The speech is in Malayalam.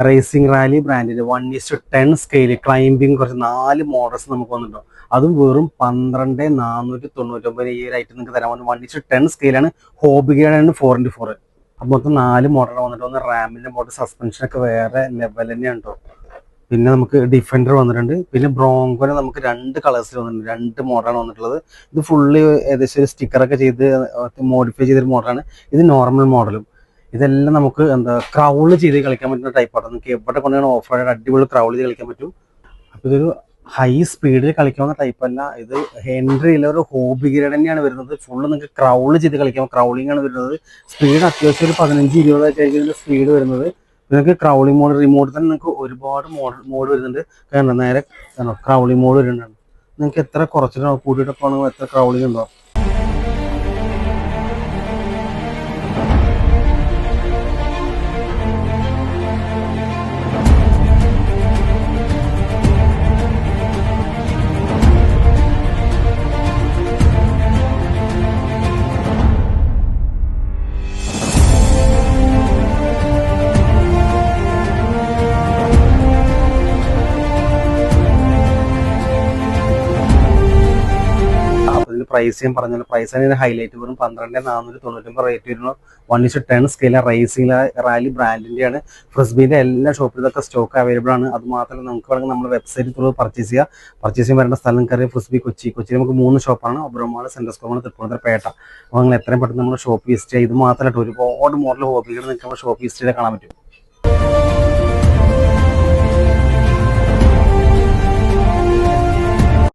റേസിംഗ് റാലി ബ്രാൻഡിന്റെ 1:10 സ്കെയിൽ ക്ലൈംബിംഗ് കുറച്ച് 4 മോഡൽസ് നമുക്ക് വന്നിട്ടുണ്ടോ. അതും വെറും 12,499 ഈ ഒരു ഐറ്റം നിങ്ങൾക്ക് തരാൻ വന്നു. 1:10 സ്കെയിലാണ്. ഹോബിഗേഡാണ് 4x4. അപ്പം മൊത്തം 4 മോഡലാണ് വന്നിട്ട്. ഒന്ന് റാമിന്റെ മോഡൽ, സസ്പെൻഷനൊക്കെ വേറെ ലെവൽ തന്നെയാണ് കേട്ടോ. പിന്നെ നമുക്ക് ഡിഫൻഡർ വന്നിട്ടുണ്ട്. പിന്നെ ബ്രോങ്കോനെ നമുക്ക് 2 കളേഴ്സിൽ വന്നിട്ടുണ്ട്. 2 മോഡലാണ് വന്നിട്ടുള്ളത്. ഇത് ഫുള്ള് ഏകദേശം ഒരു സ്റ്റിക്കറൊക്കെ ചെയ്ത് മോഡിഫൈ ചെയ്തൊരു മോഡലാണ്. ഇത് നോർമൽ മോഡലും. ഇതെല്ലാം നമുക്ക് ക്രൗള് ചെയ്ത് കളിക്കാൻ പറ്റുന്ന ടൈപ്പാണ്. നമുക്ക് എവിടെ കൊണ്ടാണ് ഓഫ് റോഡ് അടിപൊളി ക്രൗൾ ചെയ്ത് കളിക്കാൻ പറ്റും. അപ്പോൾ ഇതൊരു ഹൈ സ്പീഡിൽ കളിക്കാവുന്ന ടൈപ്പല്ല. ഇത് ഹെൻറിയിലെ ഒരു ഹോബി ഗ്രേഡ് തന്നെയാണ് വരുന്നത്. ഫുള്ള് നിങ്ങൾക്ക് ക്രൗള് ചെയ്ത് കളിക്കാം. ക്രൗളിംഗ് ആണ് വരുന്നത്. സ്പീഡ് അത്യാവശ്യം ഒരു 15-20 ആയിരിക്കും സ്പീഡ് വരുന്നത്. നിങ്ങൾക്ക് ക്രൗളിംഗ് മോഡ് റിമോട്ട് തന്നെ നിങ്ങൾക്ക് ഒരുപാട് മോഡ് വരുന്നുണ്ട്. കാരണം നേരെ ക്രൗളിംഗ് മോഡ് വരുന്നുണ്ട്. നിങ്ങൾക്ക് എത്ര കുറച്ചിട്ടോ കൂട്ടിയിട്ടൊക്കെ ആണെങ്കിൽ എത്ര ക്രൗളിംഗ് ഉണ്ടോ. പ്രൈസ് ഞാൻ പറഞ്ഞല്ലോ. പ്രൈസാണ് ഹൈലൈറ്റ്. വെറും 12,499 റേറ്റ് വരുന്നു. 1:10 സ്കെയിൽ റേസിംഗ് റാലി ബ്രാൻഡിന്റെയാണ്. ഫ്രിസ്ബീന്റെ എല്ലാ ഷോപ്പിലും ഇതൊക്കെ സ്റ്റോക്ക് അവൈലബിൾ ആണ്. അത് മാത്രമല്ല നമുക്ക് വേണമെങ്കിൽ നമ്മുടെ വെബ്സൈറ്റിൽ ത്രൂ പർച്ചേസ് ചെയ്യാൻ വരേണ്ട സ്ഥലം കയറി ഫ്രിസ്ബി കൊച്ചി നമുക്ക് 3 ഷോപ്പാണ്. ഒബ്രോമാൾ, സെൻട്രൽ സ്കോമാണ്, തൃപ്പൂണിത്തുറ, പേട്ട. അപ്പോൾ നിങ്ങൾ എത്രയും പെട്ടെന്ന് നമ്മുടെ ഷോപ്പ് വിസിറ്റ് ചെയ്യുക. ഇത് മാത്രമല്ല ഒരുപാട് മോഡൽ ഹോബികൾ നിങ്ങൾക്ക് നമ്മുടെ ഷോപ്പ് വിസിറ്റ് ചെയ്താൽ കാണാൻ പറ്റും.